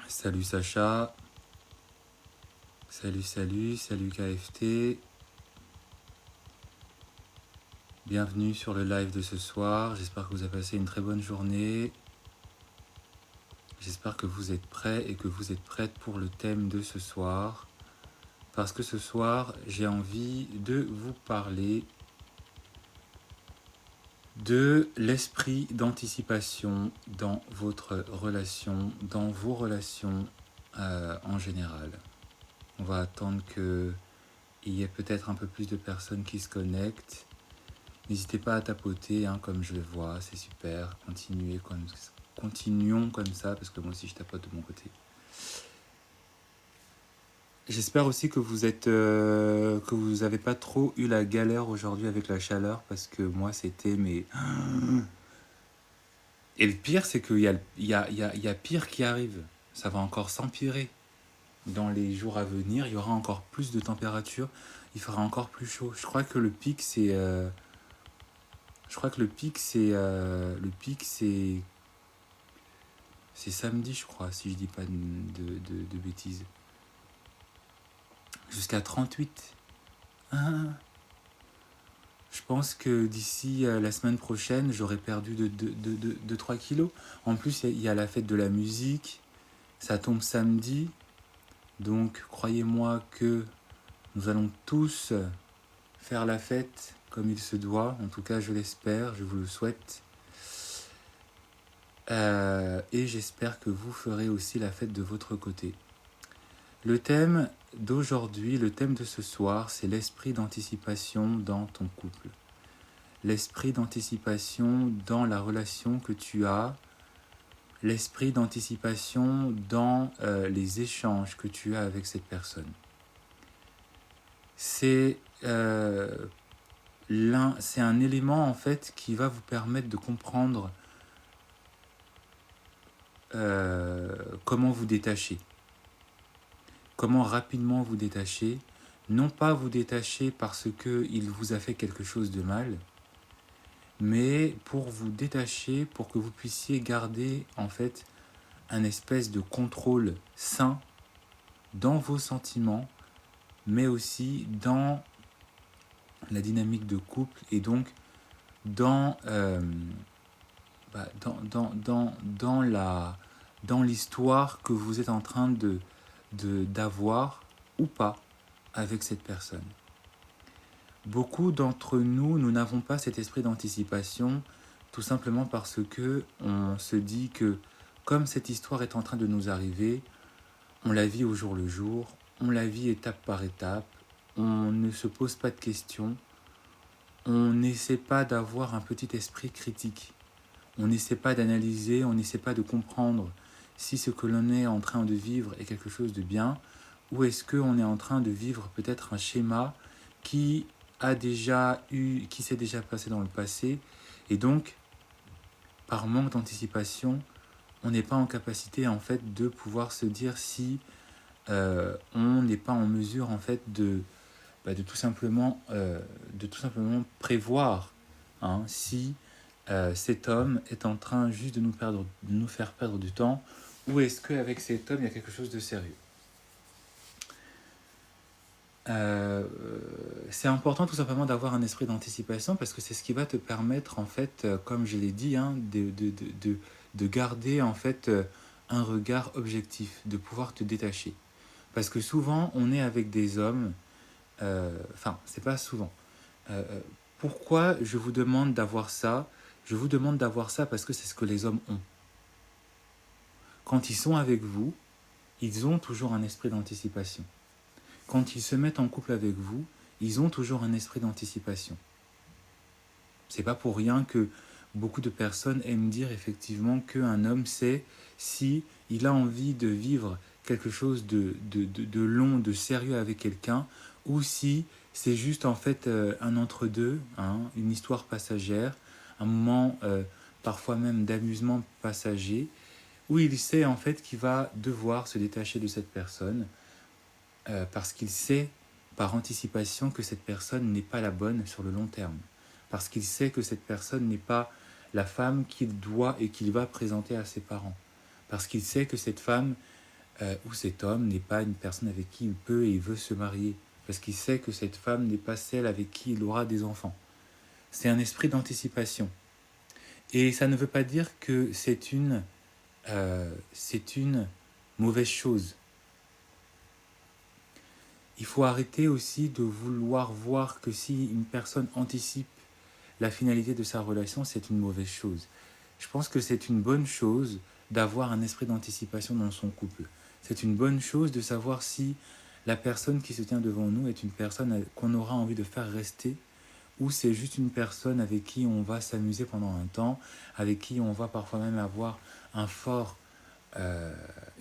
Salut Sacha, salut KFT, bienvenue sur le live de ce soir, j'espère que vous avez passé une très bonne journée, j'espère que vous êtes prêts et que vous êtes prêtes pour le thème de ce soir, parce que ce soir j'ai envie de vous parler de l'esprit d'anticipation dans votre relation, dans vos relations en général. On va attendre qu'il y ait peut-être un peu plus de personnes qui se connectent. N'hésitez pas à tapoter, comme je le vois, c'est super. Continuons comme ça, parce que moi aussi je tapote de mon côté. J'espère aussi que vous n'avez pas trop eu la galère aujourd'hui avec la chaleur, parce que moi c'était mais... Et le pire, c'est qu'il y a pire qui arrive. Ça va encore s'empirer. Dans les jours à venir, il y aura encore plus de température, il fera encore plus chaud. Je crois que le pic c'est c'est samedi, je crois, si je dis pas de bêtises. Jusqu'à 38. Ah. Je pense que d'ici la semaine prochaine, j'aurai perdu de 3 kilos. En plus, il y a la fête de la musique. Ça tombe samedi. Donc, croyez-moi que nous allons tous faire la fête comme il se doit. En tout cas, je l'espère, je vous le souhaite. Et j'espère que vous ferez aussi la fête de votre côté. Le thème d'aujourd'hui, le thème de ce soir, c'est l'esprit d'anticipation dans ton couple. L'esprit d'anticipation dans la relation que tu as, l'esprit d'anticipation dans les échanges que tu as avec cette personne. C'est un élément en fait qui va vous permettre de comprendre comment vous détacher. Comment rapidement vous détacher. Non pas vous détacher parce qu'il vous a fait quelque chose de mal, mais pour vous détacher, pour que vous puissiez garder en fait un espèce de contrôle sain dans vos sentiments, mais aussi dans la dynamique de couple et donc dans l'histoire que vous êtes en train d'avoir ou pas avec cette personne. Beaucoup d'entre nous n'avons pas cet esprit d'anticipation, tout simplement parce que on se dit que comme cette histoire est en train de nous arriver, on la vit au jour le jour, on la vit étape par étape, on ne se pose pas de questions, on n'essaie pas d'avoir un petit esprit critique, on n'essaie pas d'analyser, on n'essaie pas de comprendre si ce que l'on est en train de vivre est quelque chose de bien, ou est-ce qu'on est en train de vivre peut-être un schéma qui s'est déjà passé dans le passé, et donc, par manque d'anticipation, on n'est pas en capacité en fait de pouvoir se dire si on n'est pas en mesure en fait de tout simplement prévoir si cet homme est en train juste de nous faire perdre du temps, ou est-ce qu'avec cet homme il y a quelque chose de sérieux. C'est important tout simplement d'avoir un esprit d'anticipation, parce que c'est ce qui va te permettre en fait, comme je l'ai dit, de garder en fait un regard objectif, de pouvoir te détacher. Parce que souvent on est avec des hommes, c'est pas souvent. Pourquoi je vous demande d'avoir ça? Je vous demande d'avoir ça parce que c'est ce que les hommes ont. Quand ils sont avec vous, ils ont toujours un esprit d'anticipation. Quand ils se mettent en couple avec vous, ils ont toujours un esprit d'anticipation. C'est pas pour rien que beaucoup de personnes aiment dire effectivement qu'un homme sait si il a envie de vivre quelque chose de long, de sérieux avec quelqu'un, ou si c'est juste en fait un entre-deux, une histoire passagère, un moment parfois même d'amusement passager, où il sait en fait qu'il va devoir se détacher de cette personne, parce qu'il sait par anticipation que cette personne n'est pas la bonne sur le long terme, parce qu'il sait que cette personne n'est pas la femme qu'il doit et qu'il va présenter à ses parents, Parce qu'il sait que cette femme ou cet homme n'est pas une personne avec qui il peut et il veut se marier. Parce qu'il sait que cette femme n'est pas celle avec qui il aura des enfants. C'est un esprit d'anticipation. Et ça ne veut pas dire que c'est une mauvaise chose. Il faut arrêter aussi de vouloir voir que si une personne anticipe la finalité de sa relation, c'est une mauvaise chose. Je pense que c'est une bonne chose d'avoir un esprit d'anticipation dans son couple. C'est une bonne chose de savoir si la personne qui se tient devant nous est une personne qu'on aura envie de faire rester ou c'est juste une personne avec qui on va s'amuser pendant un temps, avec qui on va parfois même avoir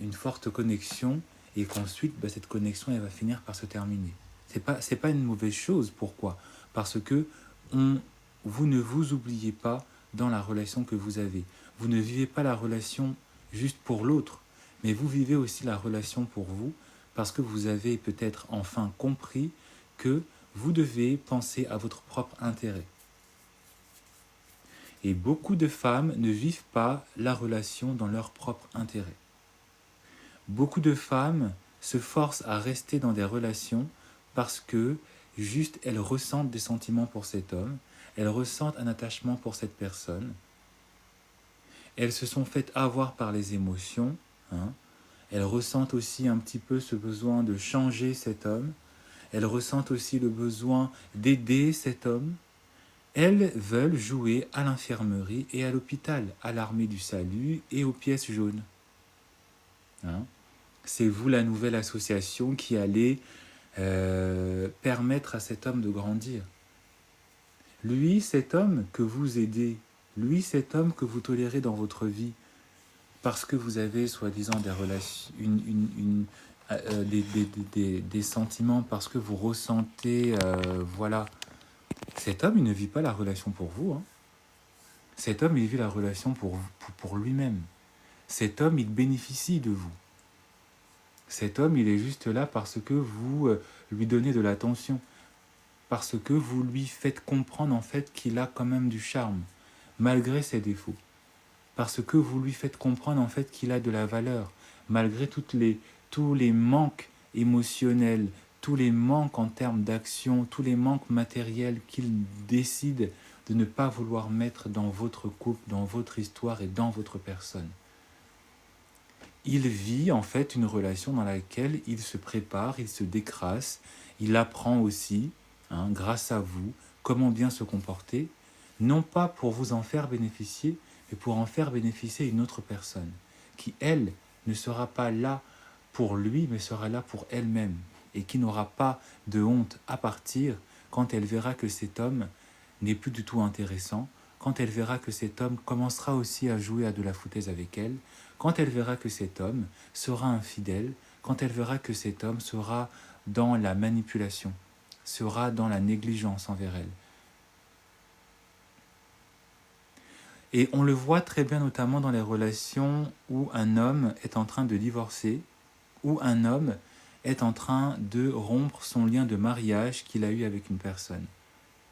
une forte connexion et qu'ensuite cette connexion elle va finir par se terminer. C'est pas une mauvaise chose. Pourquoi? Parce que vous ne vous oubliez pas dans la relation que vous avez. Vous ne vivez pas la relation juste pour l'autre, mais vous vivez aussi la relation pour vous parce que vous avez peut-être enfin compris que vous devez penser à votre propre intérêt. Et beaucoup de femmes ne vivent pas la relation dans leur propre intérêt. Beaucoup de femmes se forcent à rester dans des relations parce que juste elles ressentent des sentiments pour cet homme, elles ressentent un attachement pour cette personne, elles se sont faites avoir par les émotions, elles ressentent aussi un petit peu ce besoin de changer cet homme, elles ressentent aussi le besoin d'aider cet homme. Elles veulent jouer à l'infirmerie et à l'hôpital, à l'armée du salut et aux pièces jaunes. C'est vous la nouvelle association qui allez permettre à cet homme de grandir. Lui, cet homme que vous aidez, lui, cet homme que vous tolérez dans votre vie, parce que vous avez soi-disant des relations, des sentiments, parce que vous ressentez, cet homme, il ne vit pas la relation pour vous. Cet homme, il vit la relation pour lui-même. Cet homme, il bénéficie de vous. Cet homme, il est juste là parce que vous lui donnez de l'attention, parce que vous lui faites comprendre en fait qu'il a quand même du charme, malgré ses défauts. Parce que vous lui faites comprendre en fait qu'il a de la valeur, malgré tous les manques émotionnels, tous les manques en termes d'action, tous les manques matériels qu'il décide de ne pas vouloir mettre dans votre couple, dans votre histoire et dans votre personne. Il vit en fait une relation dans laquelle il se prépare, il se décrasse, il apprend aussi, grâce à vous, comment bien se comporter, non pas pour vous en faire bénéficier, mais pour en faire bénéficier une autre personne, qui elle ne sera pas là pour lui, mais sera là pour elle-même, et qui n'aura pas de honte à partir quand elle verra que cet homme n'est plus du tout intéressant, quand elle verra que cet homme commencera aussi à jouer à de la foutaise avec elle, quand elle verra que cet homme sera infidèle, quand elle verra que cet homme sera dans la manipulation, sera dans la négligence envers elle. Et on le voit très bien notamment dans les relations où un homme est en train de divorcer, où un homme est en train de rompre son lien de mariage qu'il a eu avec une personne.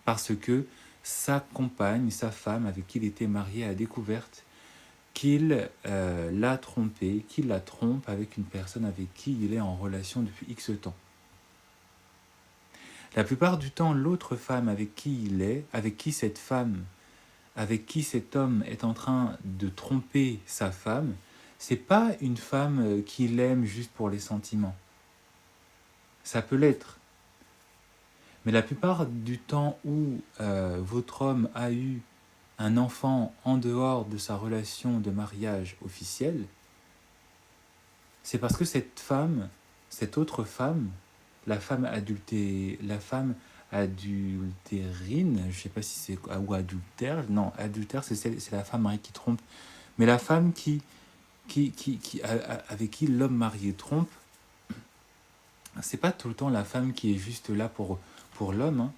Parce que sa compagne, sa femme avec qui il était marié a découvert qu'il l'a trompé, qu'il la trompe avec une personne avec qui il est en relation depuis X temps. La plupart du temps, l'autre femme avec qui il est, avec qui cette femme, avec qui cet homme est en train de tromper sa femme, c'est pas une femme qu'il aime juste pour les sentiments. Ça peut l'être. Mais la plupart du temps où votre homme a eu un enfant en dehors de sa relation de mariage officielle, c'est parce que cette femme, cette autre femme, la femme adultérine, je ne sais pas si c'est, ou adultère, non, adultère c'est la femme qui trompe, mais la femme avec qui l'homme marié trompe, c'est pas tout le temps la femme qui est juste là pour l'homme,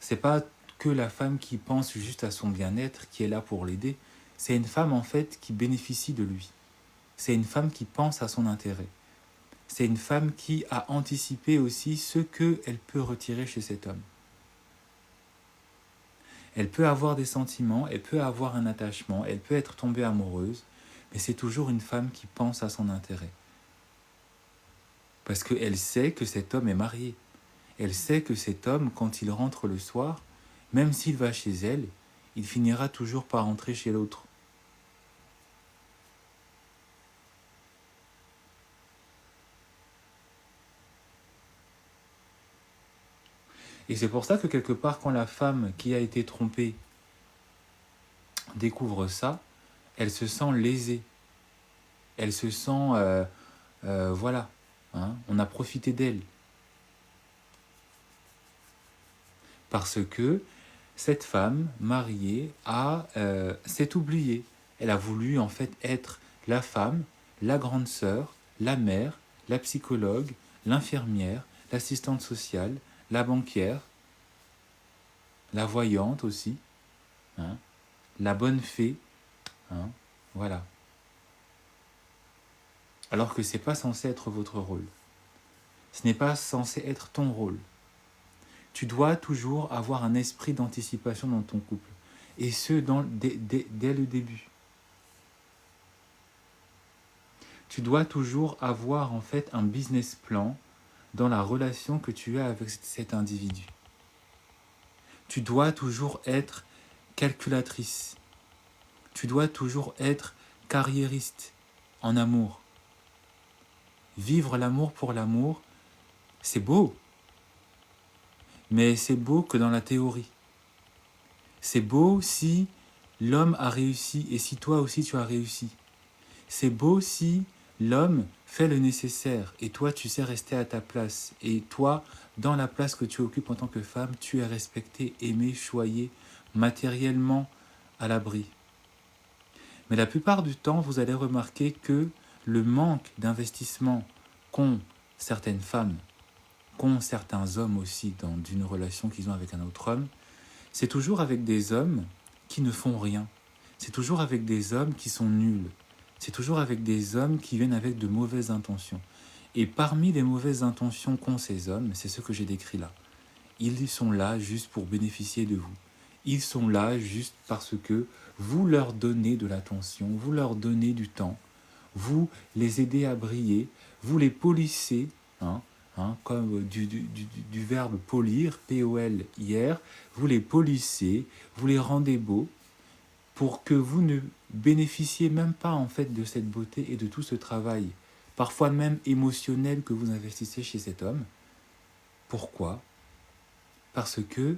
c'est pas que la femme qui pense juste à son bien-être, qui est là pour l'aider. C'est une femme en fait qui bénéficie de lui. C'est une femme qui pense à son intérêt. C'est une femme qui a anticipé aussi ce qu'elle peut retirer chez cet homme. Elle peut avoir des sentiments, elle peut avoir un attachement, elle peut être tombée amoureuse, mais c'est toujours une femme qui pense à son intérêt. Parce qu'elle sait que cet homme est marié. Elle sait que cet homme, quand il rentre le soir, même s'il va chez elle, il finira toujours par rentrer chez l'autre. Et c'est pour ça que quelque part, quand la femme qui a été trompée découvre ça, elle se sent lésée. Elle se sent, voilà, hein, on a profité d'elle. Parce que cette femme mariée s'est oubliée. Elle a voulu en fait être la femme, la grande sœur, la mère, la psychologue, l'infirmière, l'assistante sociale, la banquière, la voyante aussi, hein, la bonne fée, hein, voilà. Alors que ce n'est pas censé être votre rôle. Ce n'est pas censé être ton rôle. Tu dois toujours avoir un esprit d'anticipation dans ton couple. Et ce, dès le début. Tu dois toujours avoir en fait un business plan dans la relation que tu as avec cet individu. Tu dois toujours être calculatrice. Tu dois toujours être carriériste en amour. Vivre l'amour pour l'amour, c'est beau. Mais c'est beau que dans la théorie. C'est beau si l'homme a réussi et si toi aussi tu as réussi. C'est beau si l'homme fait le nécessaire et toi tu sais rester à ta place. Et toi, dans la place que tu occupes en tant que femme, tu es respectée, aimée, choyée, matériellement à l'abri. Mais la plupart du temps, vous allez remarquer que le manque d'investissement qu'ont certaines femmes, qu'ont certains hommes aussi dans une relation qu'ils ont avec un autre homme, c'est toujours avec des hommes qui ne font rien. C'est toujours avec des hommes qui sont nuls. C'est toujours avec des hommes qui viennent avec de mauvaises intentions. Et parmi les mauvaises intentions qu'ont ces hommes, c'est ce que j'ai décrit là. Ils sont là juste pour bénéficier de vous. Ils sont là juste parce que vous leur donnez de l'attention, vous leur donnez du temps, vous les aidez à briller, vous les polissez, comme du verbe polir, P-O-L-I-R, vous les polissez, vous les rendez beaux, pour que vous ne bénéficiez même pas en fait de cette beauté et de tout ce travail, parfois même émotionnel que vous investissez chez cet homme. Pourquoi ? Parce que,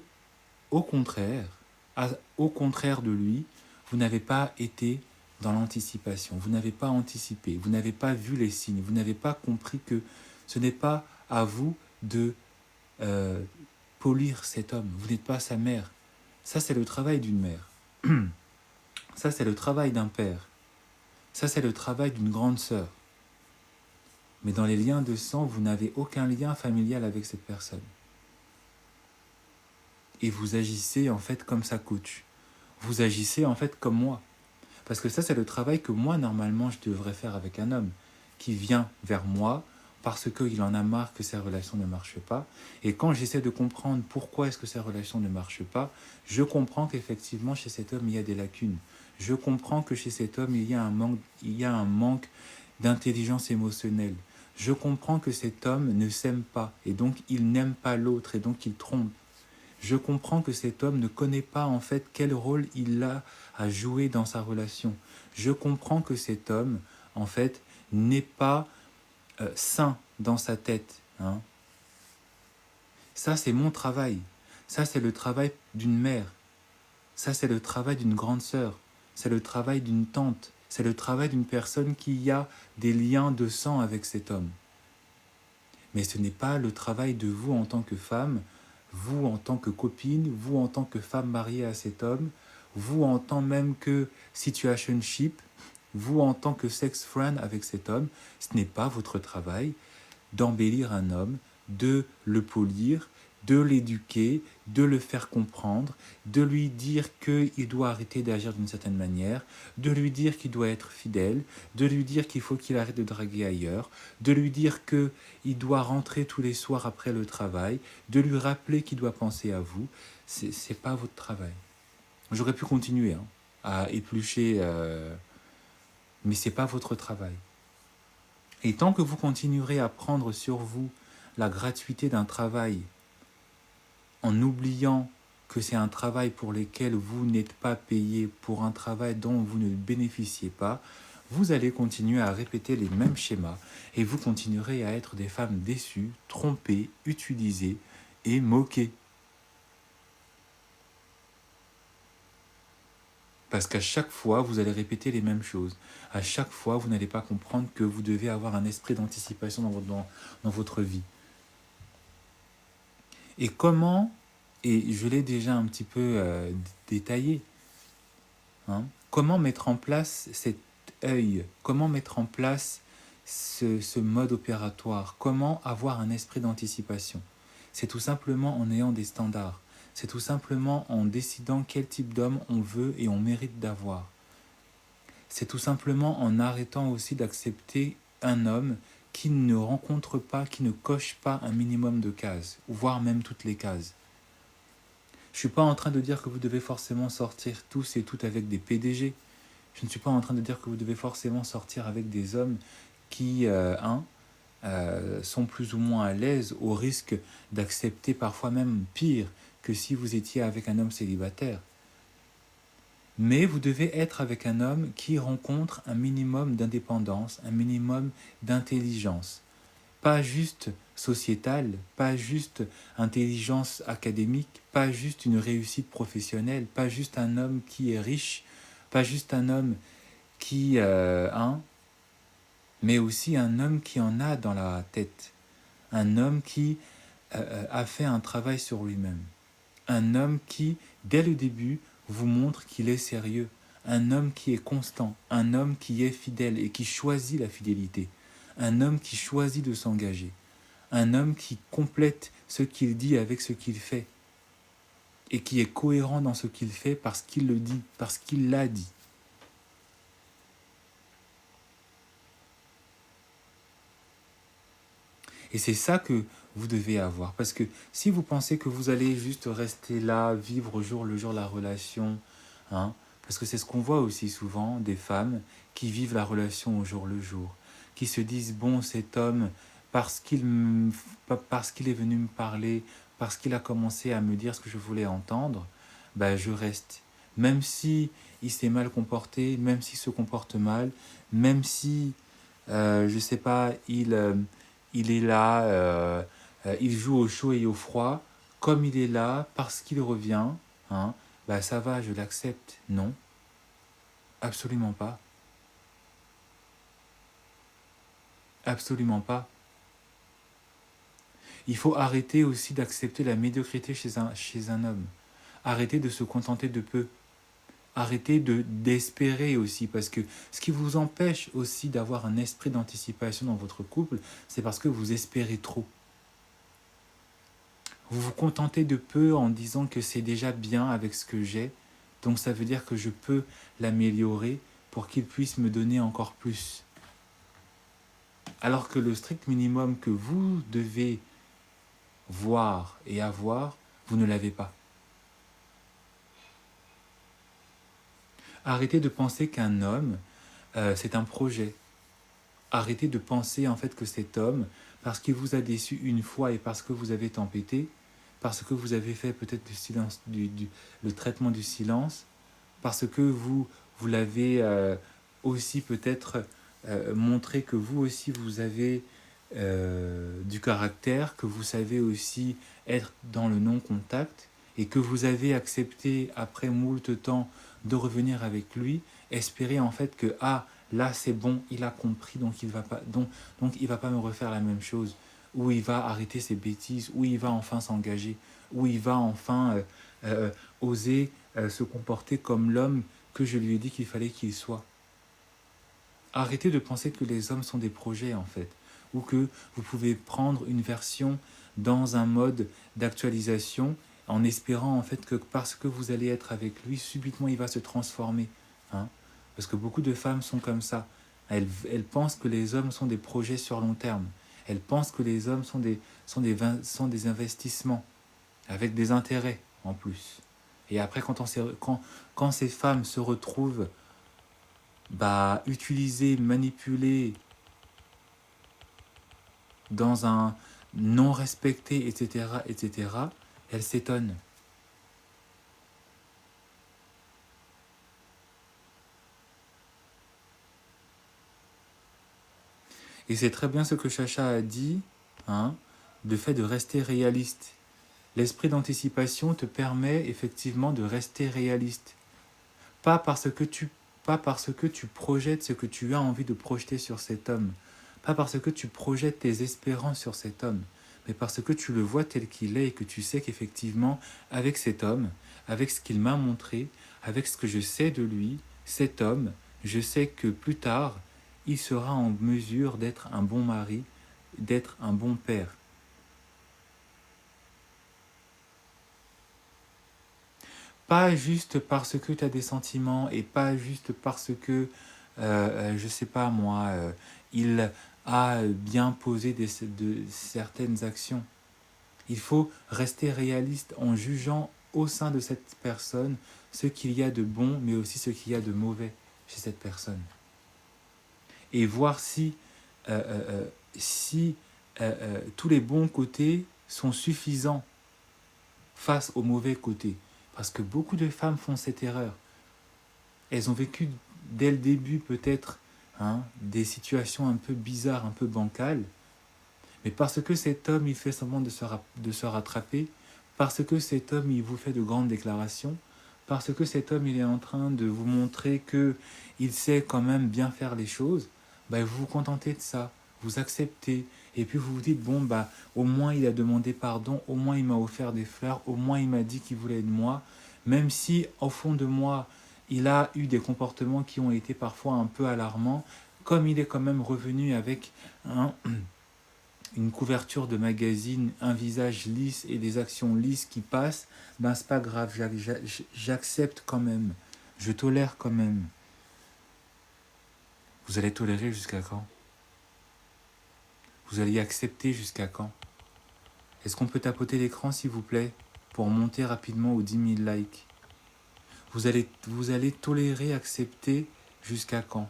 au contraire de lui, vous n'avez pas été dans l'anticipation, vous n'avez pas anticipé, vous n'avez pas vu les signes, vous n'avez pas compris que ce n'est pas à vous de polir cet homme, vous n'êtes pas sa mère. Ça, c'est le travail d'une mère. Ça, c'est le travail d'un père. Ça, c'est le travail d'une grande sœur. Mais dans les liens de sang, vous n'avez aucun lien familial avec cette personne. Et vous agissez en fait comme sa coach. Vous agissez en fait comme moi. Parce que ça, c'est le travail que moi, normalement, je devrais faire avec un homme qui vient vers moi parce qu'il en a marre que sa relation ne marche pas. Et quand j'essaie de comprendre pourquoi est-ce que sa relation ne marche pas, je comprends qu'effectivement, chez cet homme, il y a des lacunes. Je comprends que chez cet homme, il y a un manque d'intelligence émotionnelle. Je comprends que cet homme ne s'aime pas, et donc il n'aime pas l'autre, et donc il trompe. Je comprends que cet homme ne connaît pas en fait quel rôle il a à jouer dans sa relation. Je comprends que cet homme, en fait, n'est pas sain dans sa tête. Ça, c'est mon travail. Ça, c'est le travail d'une mère. Ça, c'est le travail d'une grande sœur. C'est le travail d'une tante. C'est le travail d'une personne qui a des liens de sang avec cet homme. Mais ce n'est pas le travail de vous en tant que femme, vous en tant que copine, vous en tant que femme mariée à cet homme, vous en tant même que situationship, vous en tant que sex friend avec cet homme. Ce n'est pas votre travail d'embellir un homme, de le polir, de l'éduquer, de le faire comprendre, de lui dire qu'il doit arrêter d'agir d'une certaine manière, de lui dire qu'il doit être fidèle, de lui dire qu'il faut qu'il arrête de draguer ailleurs, de lui dire qu'il doit rentrer tous les soirs après le travail, de lui rappeler qu'il doit penser à vous. C'est pas votre travail. J'aurais pu continuer à éplucher mais ce n'est pas votre travail. Et tant que vous continuerez à prendre sur vous la gratuité d'un travail, en oubliant que c'est un travail pour lequel vous n'êtes pas payé, pour un travail dont vous ne bénéficiez pas, vous allez continuer à répéter les mêmes schémas et vous continuerez à être des femmes déçues, trompées, utilisées et moquées. Parce qu'à chaque fois, vous allez répéter les mêmes choses. À chaque fois, vous n'allez pas comprendre que vous devez avoir un esprit d'anticipation dans votre vie. Et comment, et je l'ai déjà un petit peu détaillé, comment mettre en place cet œil, comment mettre en place ce mode opératoire, comment avoir un esprit d'anticipation. C'est tout simplement en ayant des standards. C'est tout simplement en décidant quel type d'homme on veut et on mérite d'avoir. C'est tout simplement en arrêtant aussi d'accepter un homme qui ne rencontre pas, qui ne coche pas un minimum de cases, voire même toutes les cases. Je ne suis pas en train de dire que vous devez forcément sortir tous et toutes avec des PDG. Je ne suis pas en train de dire que vous devez forcément sortir avec des hommes qui, sont plus ou moins à l'aise, au risque d'accepter parfois même pire que si vous étiez avec un homme célibataire. Mais vous devez être avec un homme qui rencontre un minimum d'indépendance, un minimum d'intelligence. Pas juste sociétale, pas juste intelligence académique, pas juste une réussite professionnelle, pas juste un homme qui est riche, pas juste un homme qui mais aussi un homme qui en a dans la tête, un homme qui a fait un travail sur lui-même, un homme qui, dès le début, vous montre qu'il est sérieux, un homme qui est constant, un homme qui est fidèle et qui choisit la fidélité, un homme qui choisit de s'engager, un homme qui complète ce qu'il dit avec ce qu'il fait et qui est cohérent dans ce qu'il fait parce qu'il le dit, parce qu'il l'a dit. Et c'est ça que vous devez avoir. Parce que si vous pensez que vous allez juste rester là, vivre au jour le jour la relation, parce que c'est ce qu'on voit aussi souvent, des femmes qui vivent la relation au jour le jour, qui se disent, bon, cet homme, parce qu'il est venu me parler, parce qu'il a commencé à me dire ce que je voulais entendre, je reste. Même si il s'est mal comporté, même s'il se comporte mal, même si, je sais pas, il est là, il joue au chaud et au froid, comme il est là, parce qu'il revient, ça va, je l'accepte. Non, absolument pas. Absolument pas. Il faut arrêter aussi d'accepter la médiocrité chez un homme. Arrêter de se contenter de peu. Arrêtez d'espérer aussi, parce que ce qui vous empêche aussi d'avoir un esprit d'anticipation dans votre couple, c'est parce que vous espérez trop. Vous vous contentez de peu en disant que c'est déjà bien avec ce que j'ai, donc ça veut dire que je peux l'améliorer pour qu'il puisse me donner encore plus. Alors que le strict minimum que vous devez voir et avoir, vous ne l'avez pas. Arrêtez de penser qu'un homme, c'est un projet. Arrêtez de penser en fait que cet homme, parce qu'il vous a déçu une fois et parce que vous avez tempêté, parce que vous avez fait peut-être le traitement du silence, parce que vous l'avez aussi peut-être montré que vous aussi vous avez du caractère, que vous savez aussi être dans le non-contact et que vous avez accepté après moult temps de revenir avec lui, espérer en fait que là c'est bon, il a compris, donc il va pas me refaire la même chose, ou il va arrêter ses bêtises, ou il va enfin s'engager, ou il va enfin oser se comporter comme l'homme que je lui ai dit qu'il fallait qu'il soit. Arrêtez de penser que les hommes sont des projets en fait, ou que vous pouvez prendre une version dans un mode d'actualisation en espérant en fait que parce que vous allez être avec lui, subitement il va se transformer. Parce que beaucoup de femmes sont comme ça. Elles pensent que les hommes sont des projets sur long terme. Elles pensent que les hommes sont des investissements, avec des intérêts en plus. Et après, quand ces femmes se retrouvent utilisée, manipulée dans un non respecté, etc., etc., elle s'étonne. Et c'est très bien ce que Chacha a dit, hein, le fait de rester réaliste. L'esprit d'anticipation te permet effectivement de rester réaliste. Pas parce que tu projettes ce que tu as envie de projeter sur cet homme. Pas parce que tu projettes tes espérances sur cet homme. Mais parce que tu le vois tel qu'il est et que tu sais qu'effectivement, avec cet homme, avec ce qu'il m'a montré, avec ce que je sais de lui, cet homme, je sais que plus tard, il sera en mesure d'être un bon mari, d'être un bon père. Pas juste parce que tu as des sentiments et pas juste parce que, je sais pas moi, il a bien posé de certaines actions. Il faut rester réaliste en jugeant au sein de cette personne ce qu'il y a de bon, mais aussi ce qu'il y a de mauvais chez cette personne. Et voir euh, euh, euh, si tous les bons côtés sont suffisants face aux mauvais côtés. Parce que beaucoup de femmes font cette erreur. Elles ont vécu dès le début peut-être des situations un peu bizarres, un peu bancales, mais parce que cet homme il fait semblant de se rattraper, parce que cet homme il vous fait de grandes déclarations, parce que cet homme il est en train de vous montrer que il sait quand même bien faire les choses, vous vous contentez de ça, vous acceptez, et puis vous vous dites bon au moins il a demandé pardon, au moins il m'a offert des fleurs, au moins il m'a dit qu'il voulait de moi, même si au fond de moi il a eu des comportements qui ont été parfois un peu alarmants, comme il est quand même revenu avec une couverture de magazine, un visage lisse et des actions lisses qui passent, c'est pas grave, j'accepte quand même, je tolère quand même. Vous allez tolérer jusqu'à quand? Vous allez accepter jusqu'à quand? Est-ce qu'on peut tapoter l'écran s'il vous plaît pour monter rapidement aux 10 000 likes? Vous allez tolérer, accepter jusqu'à quand?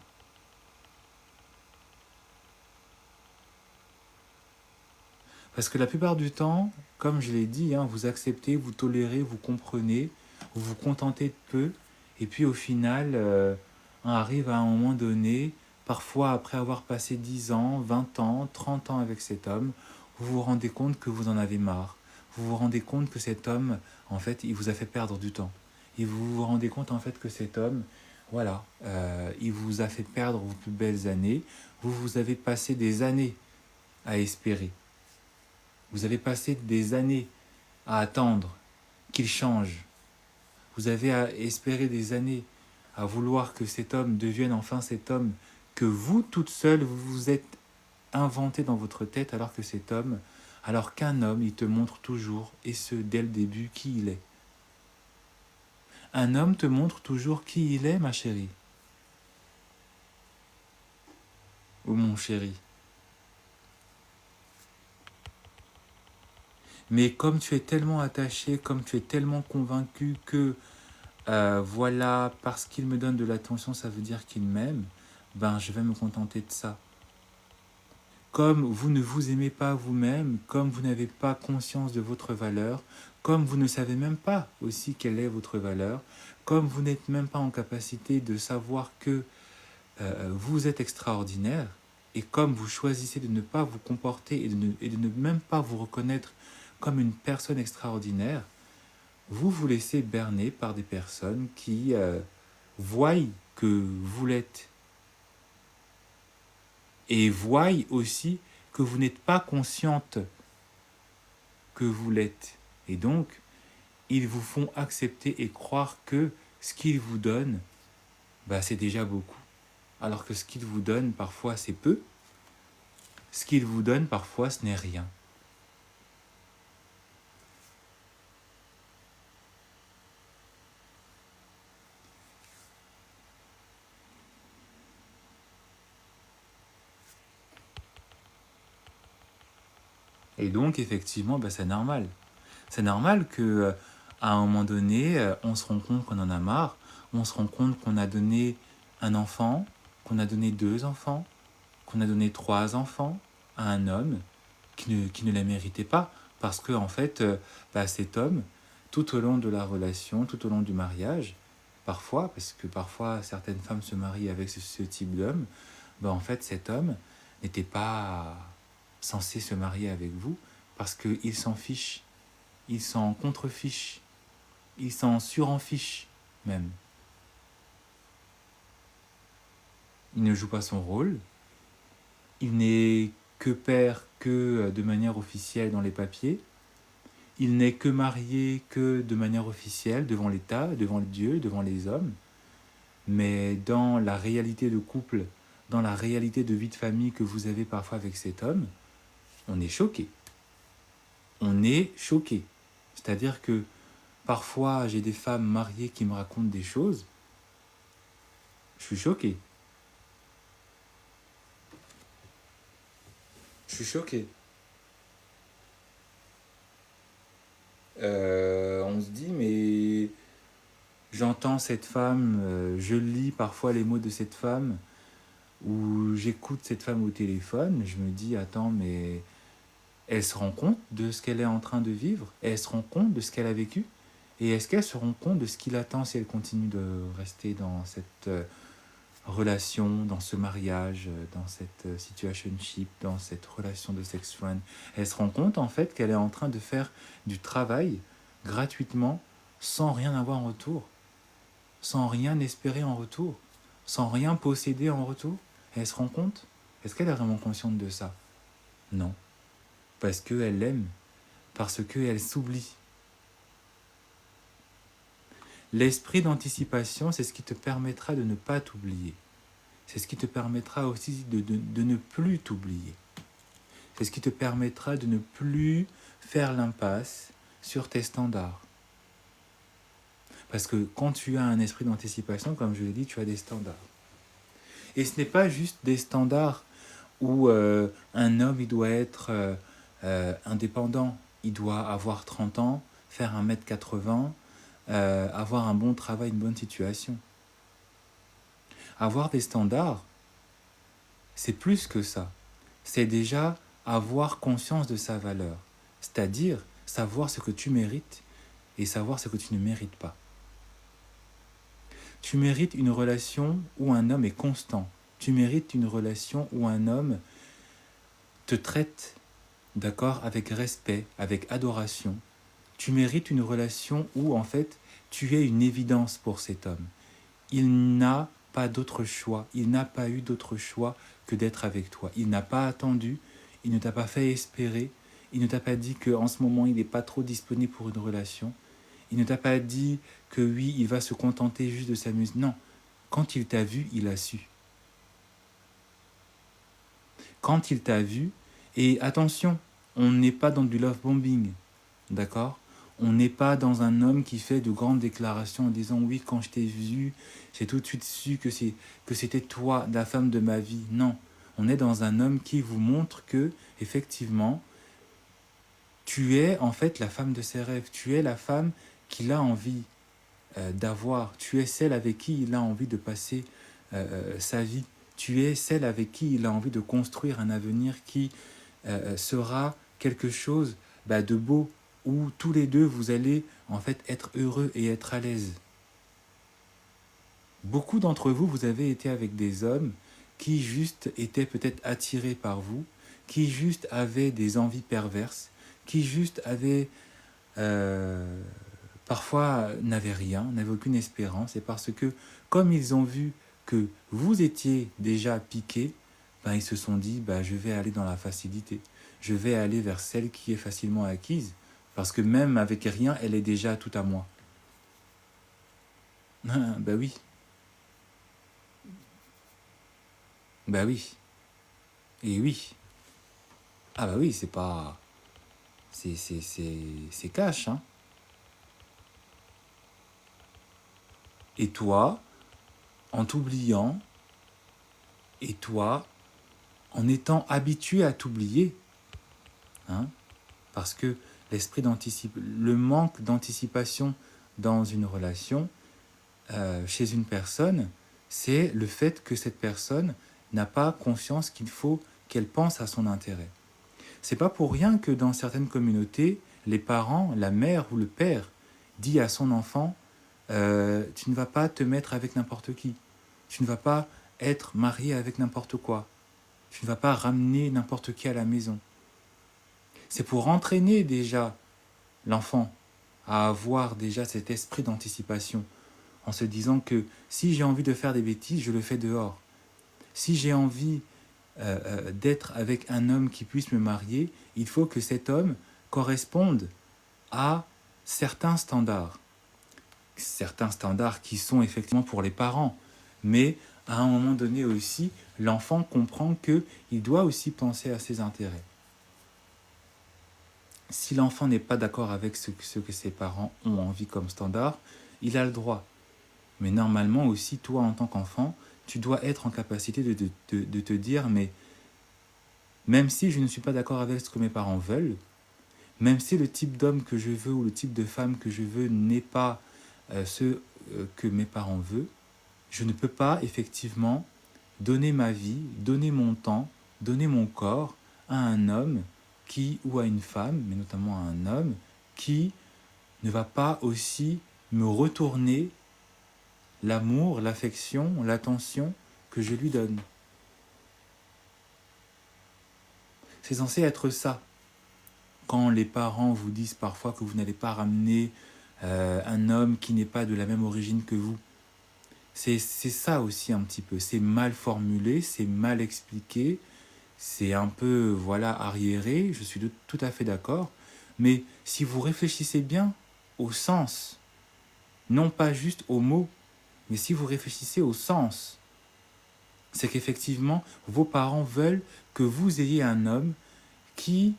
Parce que la plupart du temps, comme je l'ai dit, vous acceptez, vous tolérez, vous comprenez, vous vous contentez de peu, et puis au final, on arrive à un moment donné, parfois après avoir passé 10 ans, 20 ans, 30 ans avec cet homme, vous vous rendez compte que vous en avez marre. Vous vous rendez compte que cet homme, en fait, il vous a fait perdre du temps. Et vous vous rendez compte, en fait, que cet homme, voilà, il vous a fait perdre vos plus belles années. Vous avez passé des années à espérer. Vous avez passé des années à attendre qu'il change. Vous avez espéré des années à vouloir que cet homme devienne enfin cet homme que vous, toute seule, vous vous êtes inventé dans votre tête, alors qu'un homme, il te montre toujours, et ce, dès le début, qui il est. Un homme te montre toujours qui il est, ma chérie. Ou mon chéri. Mais comme tu es tellement attaché, comme tu es tellement convaincu que voilà, parce qu'il me donne de l'attention, ça veut dire qu'il m'aime, je vais me contenter de ça. Comme vous ne vous aimez pas vous-même, comme vous n'avez pas conscience de votre valeur, comme vous ne savez même pas aussi quelle est votre valeur, comme vous n'êtes même pas en capacité de savoir que vous êtes extraordinaire, et comme vous choisissez de ne pas vous comporter et de ne même pas vous reconnaître comme une personne extraordinaire, vous vous laissez berner par des personnes qui voient que vous l'êtes et voient aussi que vous n'êtes pas consciente que vous l'êtes. Et donc, ils vous font accepter et croire que ce qu'ils vous donnent, c'est déjà beaucoup. Alors que ce qu'ils vous donnent, parfois, c'est peu. Ce qu'ils vous donnent, parfois, ce n'est rien. Et donc, effectivement, c'est normal. C'est normal que à un moment donné, on se rend compte qu'on en a marre, on se rend compte qu'on a donné un enfant, qu'on a donné 2 enfants, qu'on a donné 3 enfants à un homme qui ne les méritait pas. Parce que, en fait, cet homme, tout au long de la relation, tout au long du mariage, parfois, parce que parfois certaines femmes se marient avec ce type d'homme, en fait, cet homme n'était pas censé se marier avec vous parce qu'il s'en fiche, il s'en contrefiche, il s'en surenfiche même. Il ne joue pas son rôle, il n'est que père que de manière officielle dans les papiers, il n'est que marié que de manière officielle devant l'État, devant Dieu, devant les hommes, mais dans la réalité de couple, dans la réalité de vie de famille que vous avez parfois avec cet homme, on est choqué. On est choqué. C'est-à-dire que parfois, j'ai des femmes mariées qui me racontent des choses. Je suis choqué. Je suis choqué. On se dit, mais j'entends cette femme, je lis parfois les mots de cette femme, ou j'écoute cette femme au téléphone, je me dis, attends, mais elle se rend compte de ce qu'elle est en train de vivre? Elle se rend compte de ce qu'elle a vécu? Et est-ce qu'elle se rend compte de ce qui l'attend si elle continue de rester dans cette relation, dans ce mariage, dans cette situationship, dans cette relation de sex friend? Elle se rend compte en fait qu'elle est en train de faire du travail gratuitement, sans rien avoir en retour, sans rien espérer en retour, sans rien posséder en retour? Elle se rend compte? Est-ce qu'elle est vraiment consciente de ça? Non. Parce qu'elle l'aime, parce qu'elle s'oublie. L'esprit d'anticipation, c'est ce qui te permettra de ne pas t'oublier. C'est ce qui te permettra aussi de ne plus t'oublier. C'est ce qui te permettra de ne plus faire l'impasse sur tes standards. Parce que quand tu as un esprit d'anticipation, comme je l'ai dit, tu as des standards. Et ce n'est pas juste des standards où un homme il doit être indépendant. Il doit avoir 30 ans, faire 1m80, avoir un bon travail, une bonne situation. Avoir des standards, c'est plus que ça. C'est déjà avoir conscience de sa valeur. C'est-à-dire savoir ce que tu mérites et savoir ce que tu ne mérites pas. Tu mérites une relation où un homme est constant. Tu mérites une relation où un homme te traite, d'accord, avec respect, avec adoration. Tu mérites une relation où, en fait, tu es une évidence pour cet homme. Il n'a pas d'autre choix, il n'a pas eu d'autre choix que d'être avec toi. Il n'a pas attendu, il ne t'a pas fait espérer, il ne t'a pas dit qu'en ce moment, il n'est pas trop disponible pour une relation. Il ne t'a pas dit que oui, il va se contenter juste de s'amuser. Non, quand il t'a vu, il a su. Quand il t'a vu, et attention, on n'est pas dans du love bombing, d'accord? On n'est pas dans un homme qui fait de grandes déclarations en disant oui, quand je t'ai vu, j'ai tout de suite su que c'était toi, la femme de ma vie. Non, on est dans un homme qui vous montre que, effectivement, tu es en fait la femme de ses rêves. Tu es la femme qu'il a envie d'avoir. Tu es celle avec qui il a envie de passer sa vie. Tu es celle avec qui il a envie de construire un avenir qui sera quelque chose de beau, où tous les deux vous allez en fait être heureux et être à l'aise. Beaucoup d'entre vous, vous avez été avec des hommes qui juste étaient peut-être attirés par vous, qui juste avaient des envies perverses, qui juste avaient parfois n'avaient rien, n'avaient aucune espérance, et parce que comme ils ont vu que vous étiez déjà piqué, ils se sont dit je vais aller dans la facilité, je vais aller vers celle qui est facilement acquise, parce que même avec rien, elle est déjà tout à moi. Oui. Oui. Et oui. Oui, c'est pas... C'est cash, hein. Et toi, en t'oubliant, et toi, en étant habitué à t'oublier, hein, parce que le manque d'anticipation dans une relation, chez une personne, c'est le fait que cette personne n'a pas conscience qu'il faut qu'elle pense à son intérêt. C'est pas pour rien que dans certaines communautés, les parents, la mère ou le père dit à son enfant tu ne vas pas te mettre avec n'importe qui, tu ne vas pas être marié avec n'importe quoi, tu ne vas pas ramener n'importe qui à la maison. C'est pour entraîner déjà l'enfant à avoir déjà cet esprit d'anticipation, en se disant que si j'ai envie de faire des bêtises, je le fais dehors. Si j'ai envie d'être avec un homme qui puisse me marier, il faut que cet homme corresponde à certains standards. Certains standards qui sont effectivement pour les parents, mais à un moment donné aussi, l'enfant comprend qu'il doit aussi penser à ses intérêts. Si l'enfant n'est pas d'accord avec ce que ses parents ont envie comme standard, il a le droit. Mais normalement aussi, toi en tant qu'enfant, tu dois être en capacité de te dire, mais même si je ne suis pas d'accord avec ce que mes parents veulent, même si le type d'homme que je veux ou le type de femme que je veux n'est pas ce que mes parents veulent, je ne peux pas effectivement donner ma vie, donner mon temps, donner mon corps à un homme qui, ou à une femme, mais notamment à un homme, qui ne va pas aussi me retourner l'amour, l'affection, l'attention que je lui donne. C'est censé être ça. Quand les parents vous disent parfois que vous n'allez pas ramener un homme qui n'est pas de la même origine que vous, c'est ça aussi un petit peu. C'est mal formulé, c'est mal expliqué, c'est un peu, voilà, arriéré, je suis tout à fait d'accord. Mais si vous réfléchissez bien au sens, non pas juste aux mots, mais si vous réfléchissez au sens, c'est qu'effectivement, vos parents veulent que vous ayez un homme qui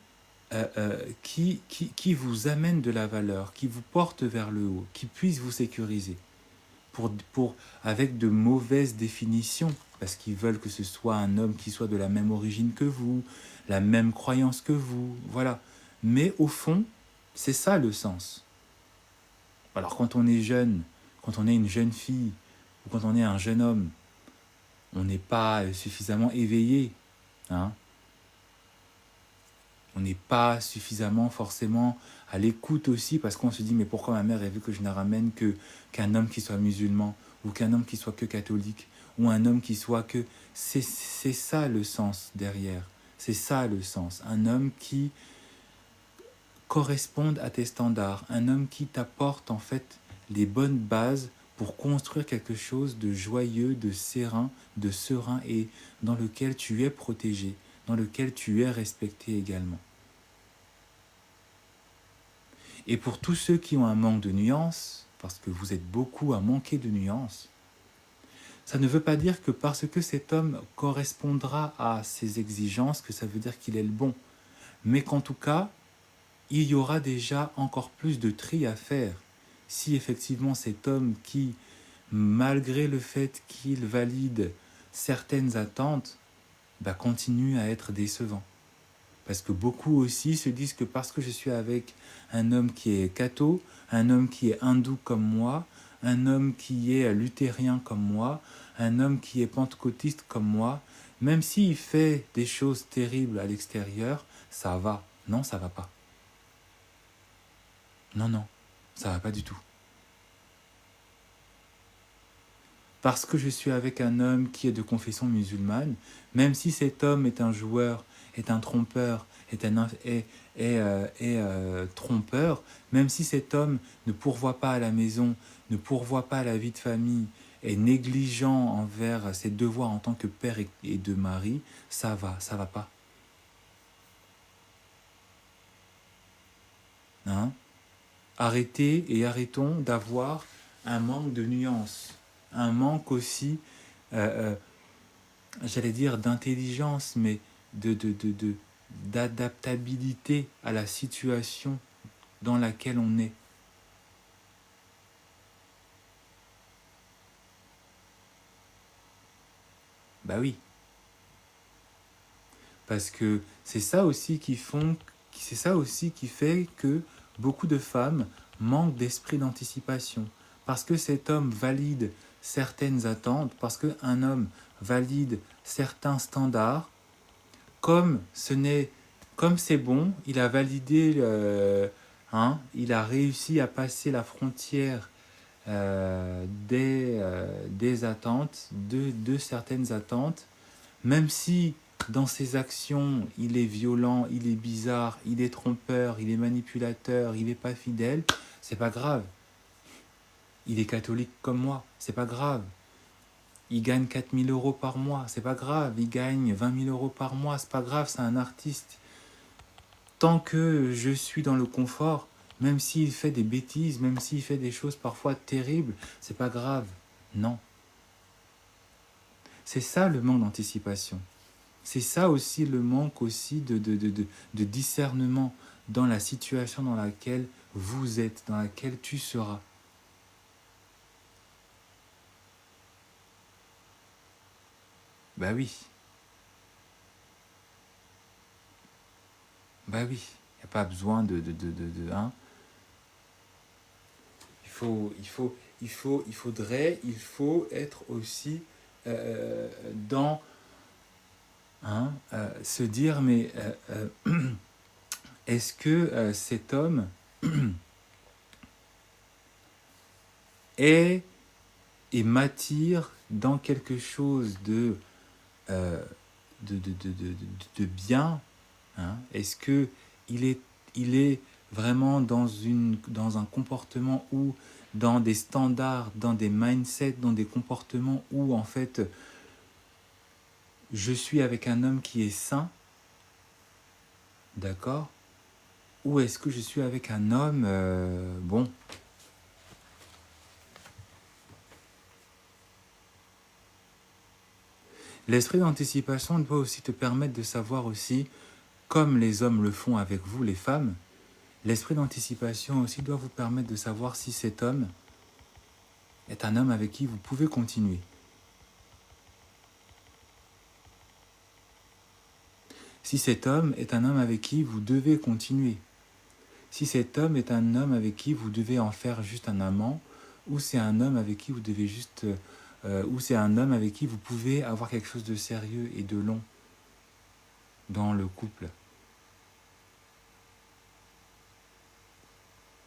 vous amène de la valeur, qui vous porte vers le haut, qui puisse vous sécuriser, avec de mauvaises définitions, parce qu'ils veulent que ce soit un homme qui soit de la même origine que vous, la même croyance que vous, voilà. Mais au fond, c'est ça le sens. Alors quand on est jeune, quand on est une jeune fille, ou quand on est un jeune homme, on n'est pas suffisamment éveillé, hein. On n'est pas suffisamment forcément à l'écoute aussi, parce qu'on se dit mais pourquoi ma mère elle veut que je ne ramène qu'un homme qui soit musulman, ou qu'un homme qui soit que catholique, ou un homme qui soit que... C'est ça le sens derrière, c'est ça le sens. Un homme qui corresponde à tes standards, un homme qui t'apporte en fait les bonnes bases pour construire quelque chose de joyeux, de serein et dans lequel tu es protégé, dans lequel tu es respecté également. Et pour tous ceux qui ont un manque de nuances, parce que vous êtes beaucoup à manquer de nuances, ça ne veut pas dire que parce que cet homme correspondra à ces exigences, que ça veut dire qu'il est le bon. Mais qu'en tout cas, il y aura déjà encore plus de tri à faire. Si effectivement cet homme qui, malgré le fait qu'il valide certaines attentes, continue à être décevant. Parce que beaucoup aussi se disent que parce que je suis avec un homme qui est catho, un homme qui est hindou comme moi, un homme qui est luthérien comme moi, un homme qui est pentecôtiste comme moi, même s'il fait des choses terribles à l'extérieur, ça va. Non, ça va pas. Non, ça va pas du tout. Parce que je suis avec un homme qui est de confession musulmane, même si cet homme est un joueur, est un trompeur, trompeur, même si cet homme ne pourvoit pas à la maison, ne pourvoit pas à la vie de famille, est négligent envers ses devoirs en tant que père et de mari, ça va pas. Hein? Arrêtons d'avoir un manque de nuances, un manque aussi, j'allais dire d'intelligence, mais d'adaptabilité à la situation dans laquelle on est. Bah oui. Parce que c'est ça aussi qui fait que beaucoup de femmes manquent d'esprit d'anticipation. Parce que cet homme valide certaines attentes, parce qu'un homme valide certains standards, comme c'est bon, il a validé, il a réussi à passer la frontière des attentes, de certaines attentes, même si dans ses actions, il est violent, il est bizarre, il est trompeur, il est manipulateur, il n'est pas fidèle, c'est pas grave. Il est catholique comme moi, c'est pas grave. Il gagne 4000 euros par mois, c'est pas grave. Il gagne 20 000 euros par mois, c'est pas grave, c'est un artiste. Tant que je suis dans le confort, même s'il fait des bêtises, même s'il fait des choses parfois terribles, c'est pas grave. Non. C'est ça le manque d'anticipation. C'est ça aussi le manque aussi de discernement dans la situation dans laquelle vous êtes, dans laquelle tu seras. Bah oui. Bah oui. Il n'y a pas besoin hein. Il faut être aussi dans se dire, mais est-ce que cet homme est et m'attire dans quelque chose de bien, hein? Est-ce que il est vraiment dans un comportement ou dans des standards, dans des mindsets, dans des comportements où en fait je suis avec un homme qui est sain, d'accord? Ou est-ce que je suis avec un homme bon? L'esprit d'anticipation doit aussi te permettre de savoir aussi, comme les hommes le font avec vous, les femmes, l'esprit d'anticipation aussi doit vous permettre de savoir si cet homme est un homme avec qui vous pouvez continuer. Si cet homme est un homme avec qui vous devez continuer. Si cet homme est un homme avec qui vous devez en faire juste un amant, ou c'est un homme avec qui vous devez juste... ou c'est un homme avec qui vous pouvez avoir quelque chose de sérieux et de long dans le couple.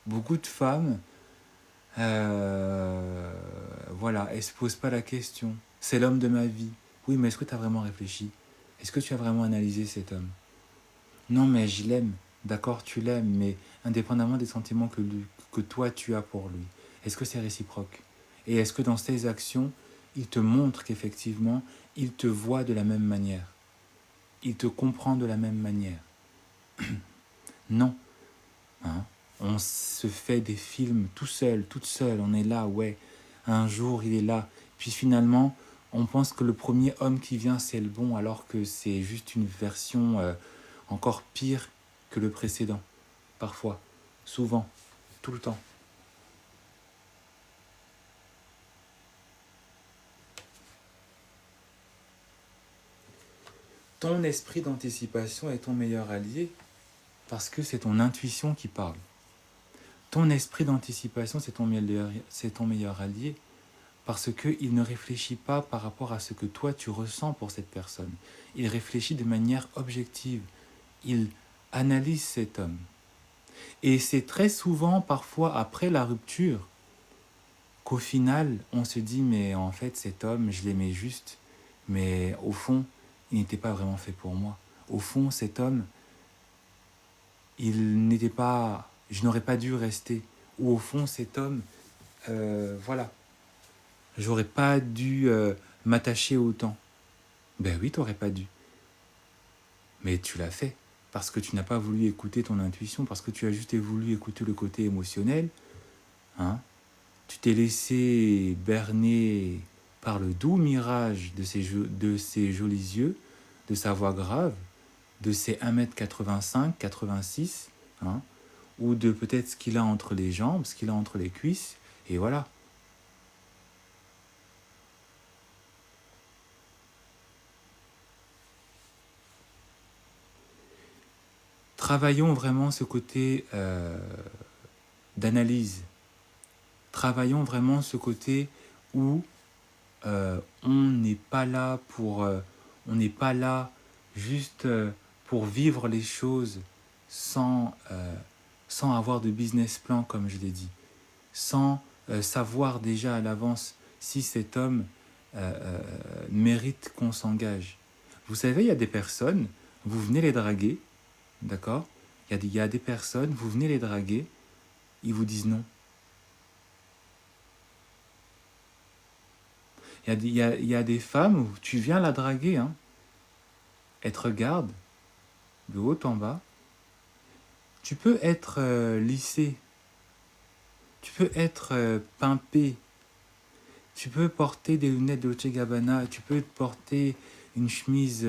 Beaucoup de femmes, voilà, elles ne se posent pas la question. C'est l'homme de ma vie. Oui, mais est-ce que tu as vraiment réfléchi? Est-ce que tu as vraiment analysé cet homme? Non, mais je l'aime. D'accord, tu l'aimes, mais indépendamment des sentiments que toi tu as pour lui, est-ce que c'est réciproque? Et est-ce que dans ses actions, il te montre qu'effectivement, il te voit de la même manière? Il te comprend de la même manière? Non. Hein? On se fait des films tout seul, toute seule, on est là, ouais. Un jour, il est là. Puis finalement, on pense que le premier homme qui vient, c'est le bon, alors que c'est juste une version encore pire que le précédent. Parfois, souvent, tout le temps. Ton esprit d'anticipation est ton meilleur allié parce que c'est ton intuition qui parle. Ton esprit d'anticipation, c'est ton meilleur allié parce qu'il ne réfléchit pas par rapport à ce que toi tu ressens pour cette personne. Il réfléchit de manière objective. Il analyse cet homme. Et c'est très souvent, parfois, après la rupture, qu'au final, on se dit, mais en fait, cet homme, je l'aimais juste, mais au fond, il n'était pas vraiment fait pour moi. Au fond, cet homme, il n'était pas... Je n'aurais pas dû rester. Ou au fond, cet homme, voilà, j'aurais pas dû m'attacher autant. Ben oui, t'aurais pas dû. Mais tu l'as fait. Parce que tu n'as pas voulu écouter ton intuition, parce que tu as juste voulu écouter le côté émotionnel. Hein? Tu t'es laissé berner par le doux mirage de ses jolis yeux, de sa voix grave, de ses 1m85, 86, hein? Ou de peut-être ce qu'il a entre les jambes, ce qu'il a entre les cuisses, et voilà. Travaillons vraiment ce côté d'analyse. Travaillons vraiment ce côté où on n'est pas là pour... on n'est pas là juste pour vivre les choses sans avoir de business plan, comme je l'ai dit, sans savoir déjà à l'avance si cet homme mérite qu'on s'engage. Vous savez, il y a des personnes, vous venez les draguer, d'accord? Il y a des personnes, vous venez les draguer, ils vous disent non. Il y a des femmes où tu viens la draguer, hein, elle te regarde de haut en bas. Tu peux être lissé, tu peux être pimpé, tu peux porter des lunettes Dolce Gabbana, tu peux porter une chemise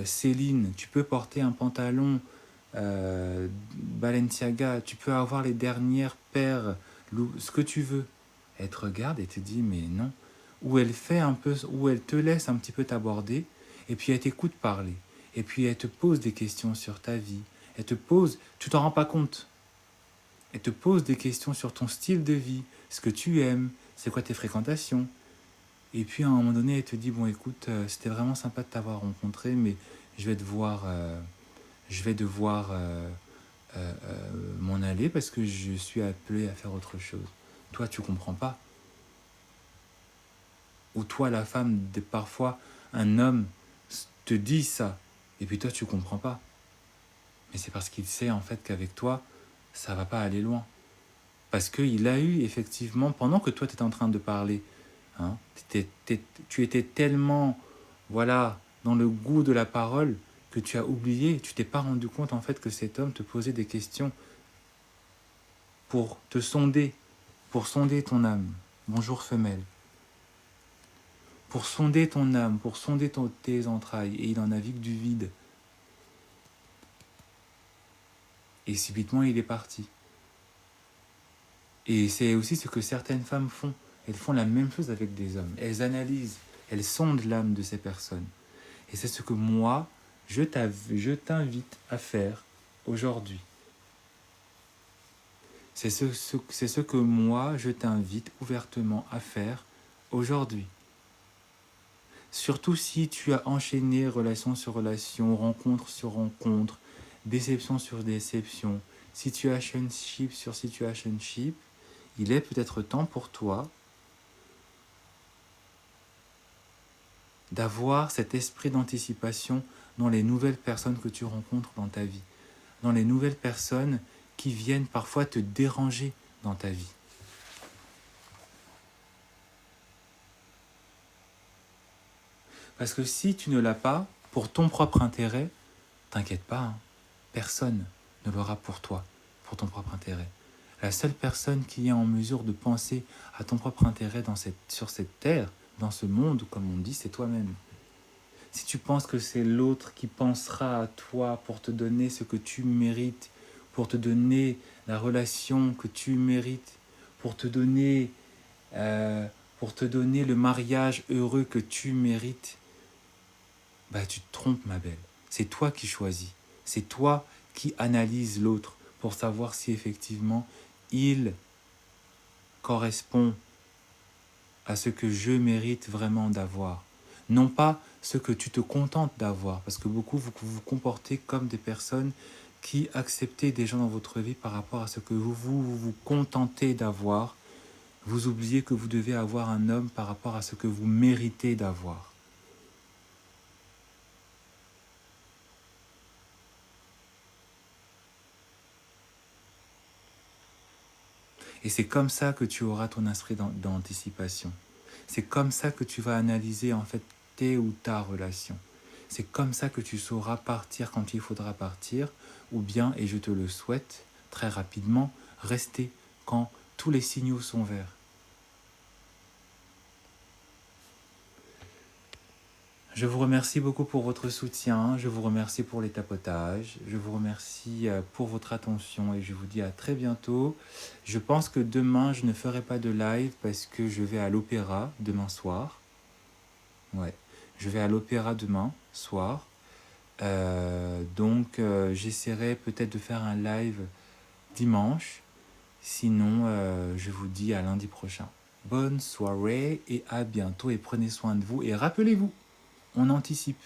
Céline, tu peux porter un pantalon Balenciaga, tu peux avoir les dernières paires, ce que tu veux. Elle te regarde et te dit mais non. Ou elle fait un peu, ou elle te laisse un petit peu t'aborder, et puis elle t'écoute parler. Et puis elle te pose des questions sur ta vie. Elle te pose, tu t'en rends pas compte. Elle te pose des questions sur ton style de vie, ce que tu aimes, c'est quoi tes fréquentations. Et puis à un moment donné, elle te dit bon écoute, c'était vraiment sympa de t'avoir rencontré, mais je vais devoir m'en aller parce que je suis appelé à faire autre chose. Toi, tu comprends pas. Ou toi, la femme, parfois, un homme te dit ça, et puis toi, tu comprends pas. Mais c'est parce qu'il sait en fait qu'avec toi, ça va pas aller loin. Parce qu'il a eu effectivement, pendant que toi, tu étais en train de parler, hein, tu étais tellement, voilà, dans le goût de la parole que tu as oublié, tu t'es pas rendu compte en fait que cet homme te posait des questions pour te sonder, pour sonder ton âme. Bonjour femelle. Pour sonder ton âme, pour sonder tes entrailles, et il en a vu que du vide. Et subitement, il est parti. Et c'est aussi ce que certaines femmes font. Elles font la même chose avec des hommes. Elles analysent, elles sondent l'âme de ces personnes. Et c'est ce que moi, je t'invite à faire aujourd'hui. C'est ce que moi, je t'invite ouvertement à faire aujourd'hui. Surtout si tu as enchaîné relation sur relation, rencontre sur rencontre, déception sur déception, situationship sur situationship, il est peut-être temps pour toi d'avoir cet esprit d'anticipation dans les nouvelles personnes que tu rencontres dans ta vie, dans les nouvelles personnes qui viennent parfois te déranger dans ta vie. Parce que si tu ne l'as pas, pour ton propre intérêt, t'inquiète pas, hein, personne ne l'aura pour toi, pour ton propre intérêt. La seule personne qui est en mesure de penser à ton propre intérêt sur cette terre, dans ce monde, comme on dit, c'est toi-même. Si tu penses que c'est l'autre qui pensera à toi pour te donner ce que tu mérites, pour te donner la relation que tu mérites, pour te donner le mariage heureux que tu mérites, bah tu te trompes, ma belle. C'est toi qui choisis. C'est toi qui analyses l'autre pour savoir si effectivement il correspond à ce que je mérite vraiment d'avoir. Non pas ce que tu te contentes d'avoir, parce que beaucoup vous vous comportez comme des personnes qui acceptez des gens dans votre vie par rapport à ce que vous contentez d'avoir. Vous oubliez que vous devez avoir un homme par rapport à ce que vous méritez d'avoir. Et c'est comme ça que tu auras ton esprit d'anticipation. C'est comme ça que tu vas analyser en fait tes ou ta relation. C'est comme ça que tu sauras partir quand il faudra partir, ou bien, et je te le souhaite, très rapidement, rester quand tous les signaux sont verts. Je vous remercie beaucoup pour votre soutien, je vous remercie pour les tapotages, je vous remercie pour votre attention et je vous dis à très bientôt. Je pense que demain, je ne ferai pas de live parce que je vais à l'opéra demain soir. Ouais, je vais à l'opéra demain soir. Donc, j'essaierai peut-être de faire un live dimanche. Sinon, je vous dis à lundi prochain. bonne soirée et à bientôt et prenez soin de vous. Et rappelez-vous, on anticipe.